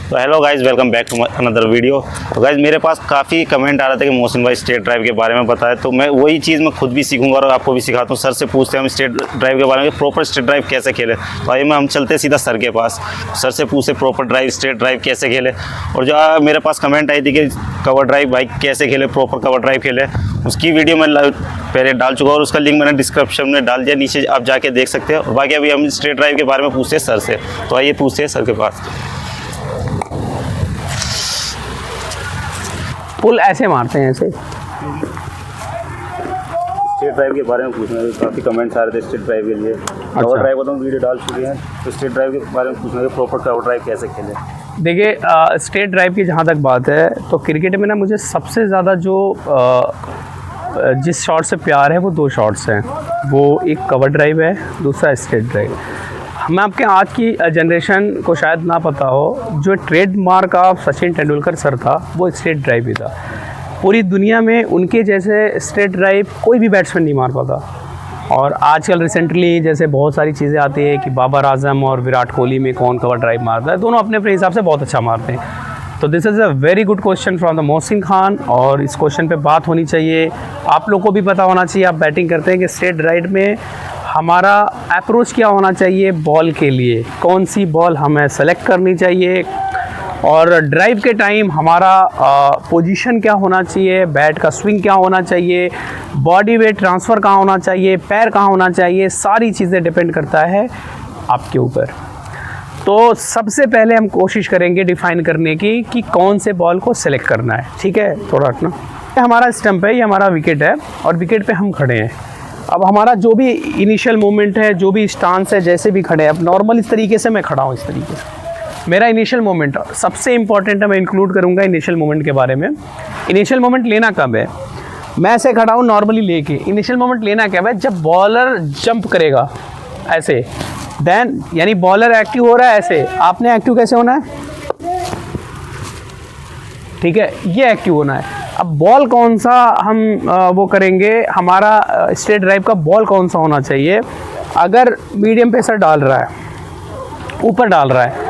तो hello guys, welcome back to another video. तो guys मेरे पास काफ़ी कमेंट आ रहा था कि मोहसिन भाई स्ट्रेट ड्राइव के बारे में बताया, तो मैं वही चीज़ मैं खुद भी सीखूंगा और आपको भी सिखाता हूँ। सर से पूछते हैं हम स्ट्रेट ड्राइव के बारे में, प्रॉपर स्ट्रेट ड्राइव कैसे खेले। तो आइए हम चलते सीधा सर के पास, सर से पूछते प्रॉपर ड्राइव स्ट्रेट ड्राइव कैसे खेले। और जो मेरे पास कमेंट आई थी कि कवर ड्राइव भाई कैसे खेले, प्रॉपर कवर ड्राइव खेले, उसकी वीडियो मैं पहले डाल चुका और उसका लिंक मैंने डिस्क्रिप्शन में डाल दिया, नीचे आप जाके देख सकते हैं। और बाकी अभी हम स्ट्रेट ड्राइव के बारे में पूछते हैं सर से। तो आइए पूछते हैं सर के पास। पुल ऐसे मारते हैं, ऐसे स्ट्रेट ड्राइव के बारे में पूछना है, काफ़ी कमेंट्स आ रहे थे स्ट्रेट ड्राइव के लिए। कवर ड्राइव तो हम वीडियो डाल चुके हैं, तो स्ट्रेट ड्राइव के बारे में पूछना है प्रॉपर कवर ड्राइव कैसे खेले। देखिए, स्ट्रेट ड्राइव की जहाँ तक बात है तो क्रिकेट में ना मुझे सबसे ज़्यादा जो जिस शॉट से प्यार है वो दो शॉट्स हैं। वो एक कवर ड्राइव है, दूसरा स्ट्रेट ड्राइव। मैं आपके आज की जनरेशन को शायद ना पता हो, जो trademark of Sachin Tendulkar sir था वो स्ट्रेट ड्राइव ही था। पूरी दुनिया में उनके जैसे स्ट्रेट ड्राइव कोई भी बैट्समैन नहीं मार पाता। और आजकल रिसेंटली जैसे बहुत सारी चीज़ें आती है कि बाबर आजम और विराट कोहली में कौन कवर ड्राइव मारता है, दोनों अपने अपने हिसाब से बहुत अच्छा मारते हैं। तो this is a very good question from the Mohsin Khan, और इस क्वेश्चन पे बात होनी चाहिए। आप लोग को भी पता होना चाहिए, आप बैटिंग करते हैं, कि स्ट्रेट ड्राइव में हमारा अप्रोच क्या होना चाहिए बॉल के लिए, कौन सी बॉल हमें सेलेक्ट करनी चाहिए, और ड्राइव के टाइम हमारा पोजीशन क्या होना चाहिए, बैट का स्विंग क्या होना चाहिए, बॉडी वेट ट्रांसफ़र कहाँ होना चाहिए, पैर कहाँ होना चाहिए, सारी चीज़ें डिपेंड करता है आपके ऊपर। तो सबसे पहले हम कोशिश करेंगे डिफ़ाइन करने की कि कौन से बॉल को सेलेक्ट करना है। ठीक है, थोड़ा रखना। ये हमारा स्टंप है, ये हमारा विकेट है, और विकेट पे हम खड़े हैं। अब हमारा जो भी इनिशियल मोमेंट है, जो भी स्टांस है, जैसे भी खड़े हैं, अब नॉर्मल इस तरीके से मैं खड़ा हूँ, इस तरीके से मेरा इनिशियल मोमेंट सबसे इंपॉर्टेंट है। मैं इंक्लूड करूँगा इनिशियल मोमेंट के बारे में। इनिशियल मोमेंट लेना कब है? मैं ऐसे खड़ा हूँ नॉर्मली लेके, इनिशियल मोमेंट लेना कब है? जब बॉलर जंप करेगा ऐसे, देन यानी बॉलर एक्टिव हो रहा है ऐसे। आपने एक्टिव कैसे होना है? ठीक है, ये एक्टिव होना है। अब बॉल कौन सा हम वो करेंगे, हमारा स्ट्रेट ड्राइव का बॉल कौन सा होना चाहिए? अगर मीडियम पेसर डाल रहा है, ऊपर डाल रहा है,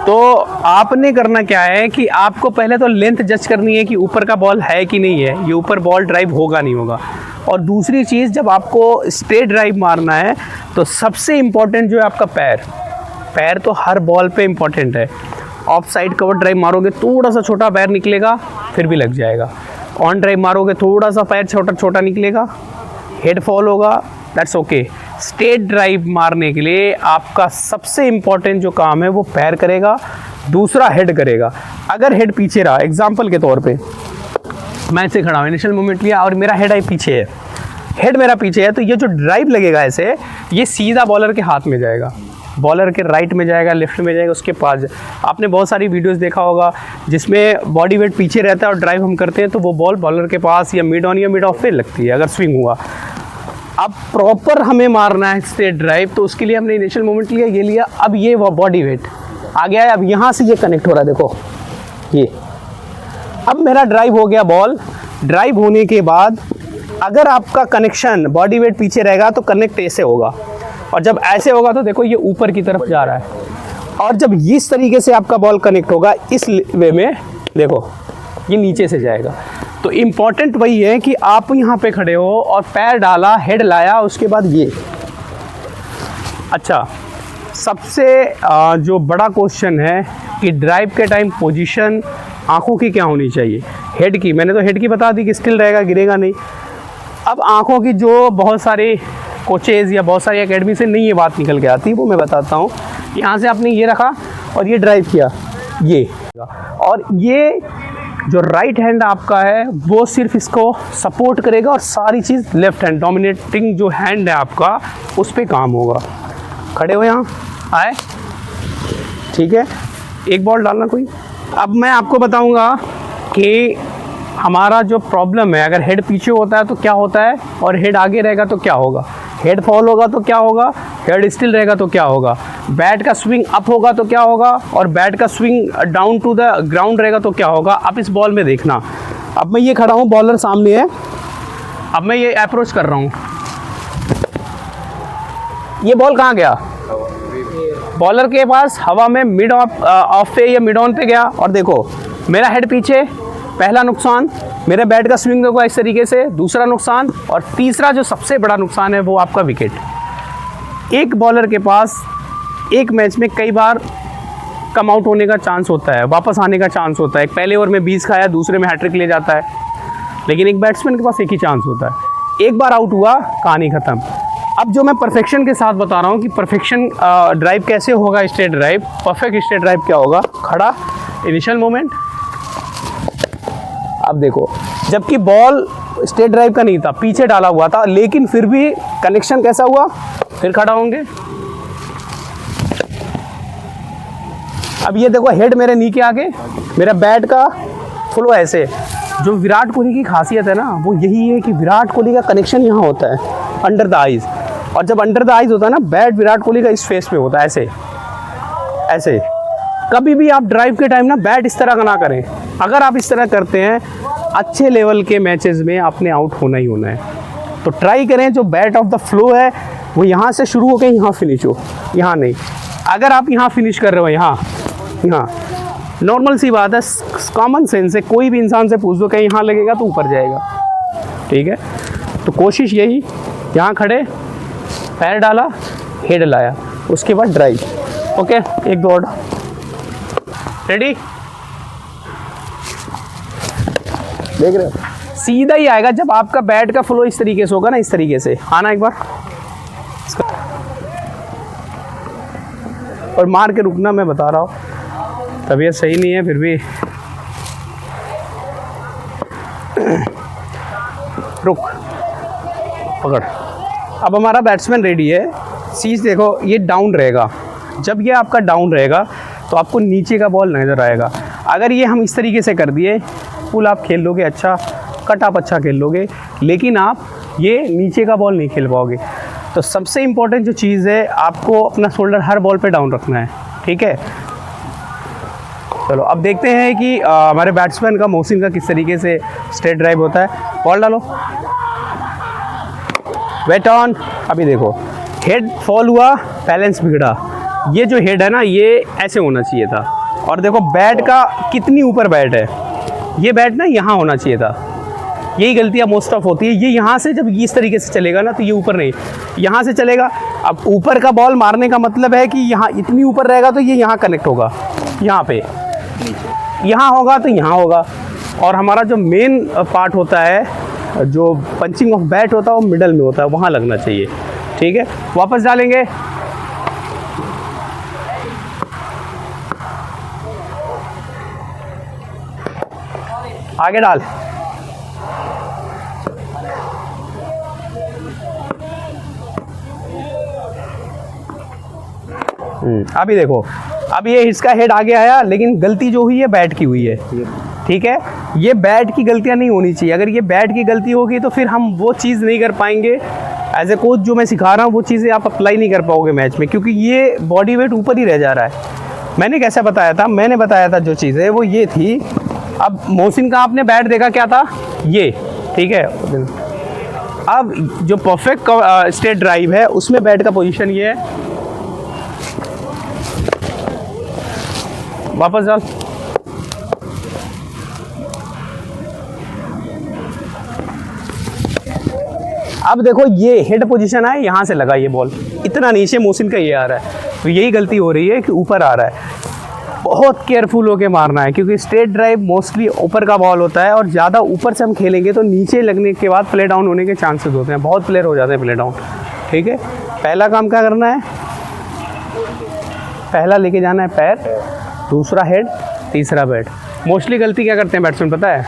तो आपने करना क्या है कि आपको पहले तो लेंथ जज करनी है कि ऊपर का बॉल है कि नहीं है, ये ऊपर बॉल ड्राइव होगा नहीं होगा। और दूसरी चीज़, जब आपको स्ट्रेट ड्राइव मारना है तो सबसे इम्पॉर्टेंट जो है आपका पैर। पैर तो हर बॉल पे इम्पॉर्टेंट है। ऑफ साइड कवर ड्राइव मारोगे थोड़ा सा छोटा पैर निकलेगा, फिर भी लग जाएगा। ऑन ड्राइव मारोगे थोड़ा सा पैर छोटा छोटा निकलेगा, हेड फॉल होगा, दैट्स ओके। स्ट्रेट ड्राइव मारने के लिए आपका सबसे इम्पॉर्टेंट जो काम है वो पैर करेगा, दूसरा हेड करेगा। अगर हेड पीछे रहा, एग्जांपल के तौर पे मैं ऐसे खड़ा हूँ, इनिशियल मूवमेंट लिया और मेरा हेड आई पीछे है, हेड मेरा पीछे है, तो ये जो ड्राइव लगेगा ऐसे, ये सीधा बॉलर के हाथ में जाएगा, बॉलर के राइट में जाएगा, लेफ्ट में जाएगा, उसके पास। आपने बहुत सारी वीडियोस देखा होगा जिसमें बॉडी वेट पीछे रहता है और ड्राइव हम करते हैं, तो वो बॉल बॉलर के पास या मिड ऑन या मिड ऑफ पे लगती है अगर स्विंग हुआ। अब प्रॉपर हमें मारना है स्ट्रेट ड्राइव, तो उसके लिए हमने इनिशियल मोमेंट लिया, ये लिया, अब ये वो बॉडी वेट आ गया है, अब यहाँ से ये कनेक्ट हो रहा है, देखो ये। अब मेरा ड्राइव हो गया बॉल। ड्राइव होने के बाद अगर आपका कनेक्शन बॉडी वेट पीछे रहेगा तो कनेक्ट ऐसे होगा, और जब ऐसे होगा तो देखो ये ऊपर की तरफ जा रहा है। और जब इस तरीके से आपका बॉल कनेक्ट होगा इस वे में, देखो ये नीचे से जाएगा। तो इम्पॉर्टेंट वही है कि आप यहाँ पे खड़े हो और पैर डाला, हेड लाया, उसके बाद ये। अच्छा, सबसे जो बड़ा क्वेश्चन है कि ड्राइव के टाइम पोजीशन आंखों की क्या होनी चाहिए। हेड की मैंने तो हेड की बता दी कि स्टिल रहेगा, गिरेगा नहीं। अब आंखों की जो बहुत सारे कोचेज़ या बहुत सारी एकेडमी से नहीं ये बात निकल के आती, वो मैं बताता हूँ। यहाँ से आपने ये रखा और ये ड्राइव किया, ये, और ये जो राइट हैंड आपका है वो सिर्फ इसको सपोर्ट करेगा, और सारी चीज़ लेफ्ट हैंड, डोमिनेटिंग जो हैंड है आपका, उस पर काम होगा। खड़े हो, यहाँ आए, ठीक है। एक बॉल डालना कोई। अब मैं आपको बताऊंगा कि हमारा जो प्रॉब्लम है, अगर हेड पीछे होता है तो क्या होता है, और हेड आगे रहेगा तो क्या होगा, हेड फॉल होगा तो क्या होगा, हेड स्टिल रहेगा तो क्या होगा, बैट का स्विंग अप होगा तो क्या होगा, और बैट का swing down to the ground रहेगा तो क्या होगा। आप इस बॉल में देखना, अब मैं ये खड़ा हूँ, बॉलर सामने है, अब मैं ये अप्रोच कर रहा हूँ, ये बॉल कहाँ गया, बॉलर के पास हवा में मिड ऑफ पे या मिड ऑन पे गया और देखो मेरा हेड पीछे, पहला नुकसान। मेरे बैट का स्विंग देखो इस तरीके से, दूसरा नुकसान। और तीसरा जो सबसे बड़ा नुकसान है वो आपका विकेट। एक बॉलर के पास एक मैच में कई बार कम आउट होने का चांस होता है, वापस आने का चांस होता है। पहले ओवर में 20 खाया, दूसरे में हैट्रिक ले जाता है, लेकिन एक बैट्समैन के पास एक ही चांस होता है। एक बार आउट हुआ, कहानी ख़त्म। अब जो मैं परफेक्शन के साथ बता रहा हूँ कि परफेक्शन ड्राइव कैसे होगा, straight drive, perfect straight drive क्या होगा। खड़ा, इनिशियल मोमेंट। अब देखो, जबकि बॉल स्ट्रेट ड्राइव का नहीं था, पीछे डाला हुआ था, लेकिन फिर भी कनेक्शन कैसा हुआ, फिर खड़ा होंगे। अब ये देखो हेड मेरे नी के आगे, मेरा बैट का फ्लो ऐसे। जो विराट कोहली की खासियत है ना, वो यही है कि विराट कोहली का कनेक्शन यहाँ होता है अंडर द आइज़। और जब अंडर द आइज़ होता है ना, बैट विराट कोहली का इस फेस पे होता है, ऐसे ऐसे। कभी भी आप ड्राइव के टाइम ना बैट इस तरह का ना करें। अगर आप इस तरह करते हैं, अच्छे लेवल के मैचेस में आपने आउट होना ही होना है। तो ट्राई करें जो बैट ऑफ द फ्लो है वो यहाँ से शुरू होकर यहाँ फिनिश हो, यहाँ नहीं। अगर आप यहाँ फिनिश कर रहे हो, यहाँ नॉर्मल सी बात है, कॉमन सेंस है, कोई भी इंसान से पूछ दो कहीं यहाँ लगेगा तो ऊपर जाएगा, ठीक है। तो कोशिश यही, यहाँ खड़े, पैर डाला, हेड लाया, उसके बाद ड्राइव। ओके, एक दो और, रेडी, देख रहे हो, सीधा ही आएगा जब आपका बैट का फ्लो इस तरीके से होगा ना, इस तरीके से आना एक बार, और मार के रुकना। मैं बता रहा हूँ तबीयत सही नहीं है, फिर भी रुक, पकड़। अब हमारा बैट्समैन रेडी है। चीज़ देखो, ये डाउन रहेगा। जब ये आपका डाउन रहेगा तो आपको नीचे का बॉल नज़र आएगा। अगर ये हम इस तरीके से कर दिए, पुल आप खेल लोगे अच्छा, कट आप अच्छा खेल लोगे, लेकिन आप ये नीचे का बॉल नहीं खेल पाओगे। तो सबसे इम्पोर्टेंट जो चीज़ है, आपको अपना शोल्डर हर बॉल पे डाउन रखना है, ठीक है। चलो अब देखते हैं कि हमारे बैट्समैन का, मोहसिन का किस तरीके से स्ट्रेट ड्राइव होता है। बॉल डालो, वेट ऑन। अभी देखो हेड फॉल हुआ, बैलेंस बिगड़ा। ये जो हेड है ना, ये ऐसे होना चाहिए था। और देखो बैट का कितनी ऊपर बैट है, ये बैट ना यहाँ होना चाहिए था। यही गलतियाँ मोस्ट ऑफ होती है। ये यहाँ से जब इस तरीके से चलेगा ना, तो ये ऊपर नहीं, यहाँ से चलेगा। अब ऊपर का बॉल मारने का मतलब है कि यहाँ इतनी ऊपर रहेगा तो ये यहाँ कनेक्ट होगा, यहाँ पे, यहाँ होगा तो यहाँ होगा। और हमारा जो मेन पार्ट होता है, जो पंचिंग ऑफ बैट होता है, वो मिडल में होता है, वहाँ लगना चाहिए, ठीक है। वापस डालेंगे, आगे डाल, अभी देखो, अब ये इसका हेड आगे आया, लेकिन गलती जो हुई है बैट की हुई है, ठीक है। ये बैट की गलतियां नहीं होनी चाहिए। अगर ये बैट की गलती होगी तो फिर हम वो चीज़ नहीं कर पाएंगे। एज ए कोच जो मैं सिखा रहा हूँ वो चीज़ें आप अप्लाई नहीं कर पाओगे मैच में, क्योंकि ये बॉडी वेट ऊपर ही रह जा रहा है। मैंने कैसे बताया था, मैंने बताया था जो चीज़ें वो ये थी। अब मोहसिन का आपने बैट देखा क्या था, ये, ठीक है। अब जो परफेक्ट स्ट्रेट ड्राइव है उसमें बैट का पोजीशन ये है, वापस डाल, अब देखो ये हेड पोजीशन है, यहाँ से लगा ये बॉल, इतना नीचे मोहसिन का ये आ रहा है। तो यही गलती हो रही है कि ऊपर आ रहा है। बहुत केयरफुल होके मारना है, क्योंकि स्ट्रेट ड्राइव मोस्टली ऊपर का बॉल होता है, और ज़्यादा ऊपर से हम खेलेंगे तो नीचे लगने के बाद प्ले डाउन होने के चांसेस होते हैं। बहुत प्लेयर हो जाते हैं प्ले डाउन, ठीक है। पहला काम क्या करना है, पहला लेके जाना है पैर, दूसरा हेड, तीसरा बैट। मोस्टली गलती क्या करते हैं बैट्समैन पता है,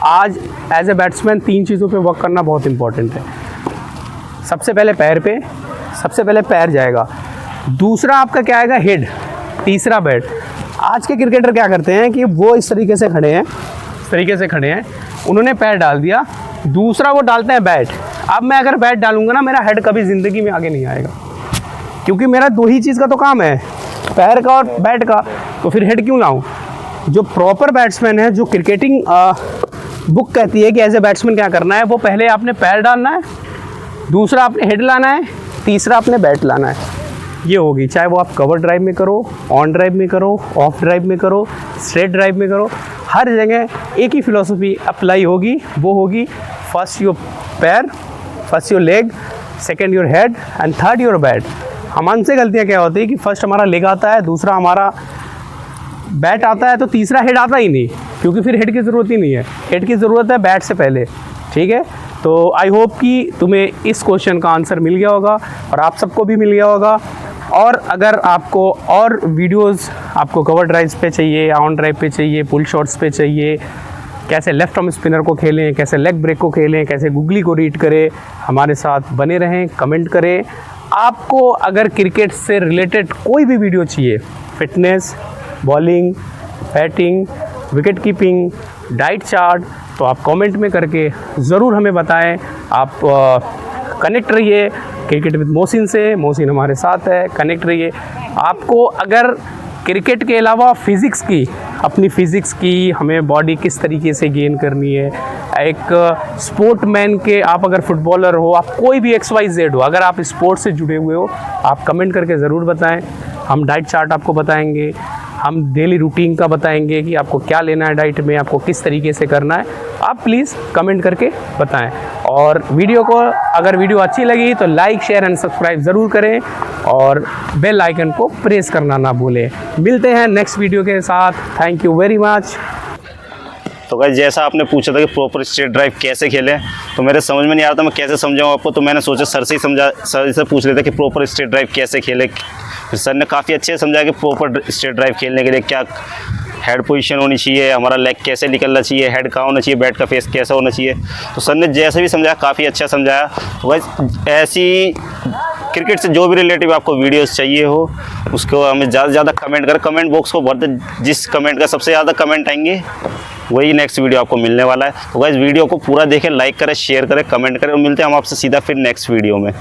आज एज ए बैट्समैन 3 चीज़ों पे वर्क करना बहुत इंपॉर्टेंट है। सबसे पहले पैर पे, सबसे पहले पैर जाएगा, दूसरा आपका क्या आएगा, हेड, तीसरा बैट। आज के क्रिकेटर क्या करते हैं कि वो इस तरीके से खड़े हैं, इस तरीके से खड़े हैं, उन्होंने पैर डाल दिया, दूसरा वो डालते हैं बैट। अब मैं अगर बैट डालूंगा ना, मेरा हेड कभी ज़िंदगी में आगे नहीं आएगा, क्योंकि मेरा 2 ही चीज़ का तो काम है, पैर का और बैट का। तो फिर हेड क्यों लाऊं? जो प्रॉपर बैट्समैन है, जो क्रिकेटिंग बुक कहती है कि एज ए बैट्समैन क्या करना है, वो पहले आपने पैर डालना है, दूसरा आपने हेड लाना है, तीसरा आपने बैट लाना है। ये होगी, चाहे वो आप कवर ड्राइव में करो, ऑन ड्राइव में करो, ऑफ ड्राइव में करो, स्ट्रेट ड्राइव में करो, हर जगह एक ही फिलॉसफी अप्लाई होगी। वो होगी फर्स्ट योर पैर, first your leg, second your head and third your bat. हमसे गलतियाँ क्या होती है कि फर्स्ट हमारा लेग आता है, दूसरा हमारा बैट आता है, तो तीसरा हेड आता ही नहीं, क्योंकि फिर हेड की ज़रूरत ही नहीं है। हेड की ज़रूरत है बैट से पहले, ठीक है। तो आई होप कि तुम्हें इस क्वेश्चन का आंसर मिल गया होगा और आप सबको भी मिल गया होगा। और अगर आपको और वीडियोस आपको कवर ड्राइव्स पे चाहिए या ऑन ड्राइव पे चाहिए, पुल शॉट्स पे चाहिए, कैसे लेफ्ट आर्म स्पिनर को खेलें, कैसे लेग ब्रेक को खेलें, कैसे गूगली को रीड करें, हमारे साथ बने रहें, कमेंट करें। आपको अगर क्रिकेट से रिलेटेड कोई भी वीडियो चाहिए, fitness, bowling, batting, wicket keeping, diet chart, तो आप कमेंट में करके ज़रूर हमें बताएं। आप कनेक्ट रहिए क्रिकेट विद मोहसिन से, मोहसिन हमारे साथ है, कनेक्ट रहिए। आपको अगर क्रिकेट के अलावा फिज़िक्स की, अपनी फ़िज़िक्स की, हमें बॉडी किस तरीके से गेन करनी है, एक स्पोर्टमैन के, आप अगर फुटबॉलर हो, आप कोई भी XYZ हो, अगर आप स्पोर्ट्स से जुड़े हुए हो, आप कमेंट करके ज़रूर बताएं। हम डाइट चार्ट आपको बताएंगे, हम डेली रूटीन का बताएंगे कि आपको क्या लेना है डाइट में, आपको किस तरीके से करना है। आप प्लीज़ कमेंट करके बताएं। और वीडियो को, अगर वीडियो अच्छी लगी तो लाइक, शेयर एंड सब्सक्राइब ज़रूर करें और बेल आइकन को प्रेस करना ना भूलें। मिलते हैं नेक्स्ट वीडियो के साथ। Thank you very much. तो गाइस, जैसा आपने पूछा था कि प्रॉपर स्ट्रेट ड्राइव कैसे खेलें, तो मेरे समझ में नहीं आ रहा था मैं कैसे समझाऊँ आपको। तो मैंने सोचा सर से ही सर से पूछ लेते कि प्रॉपर स्ट्रेट ड्राइव कैसे खेले। फिर सर ने काफ़ी अच्छे से समझाया कि प्रॉपर स्ट्रेट ड्राइव खेलने के लिए क्या हेड पोजीशन होनी चाहिए, हमारा लेग कैसे निकलना चाहिए, हेड कहाँ होना चाहिए, बैट का फेस कैसा होना चाहिए। तो सर ने जैसे भी समझाया काफ़ी अच्छा समझाया। तो गाइस, ऐसी क्रिकेट से जो भी रिलेटिव आपको वीडियोस चाहिए हो, उसको हमें ज़्यादा से ज़्यादा कमेंट करें, कमेंट बॉक्स को भर दे। जिस कमेंट का सबसे ज़्यादा कमेंट आएंगे वही नेक्स्ट वीडियो आपको मिलने वाला है। तो गाइस, वीडियो को पूरा देखें, लाइक करें, शेयर करें, कमेंट करें और मिलते हैं हम आपसे सीधा फिर नेक्स्ट वीडियो में।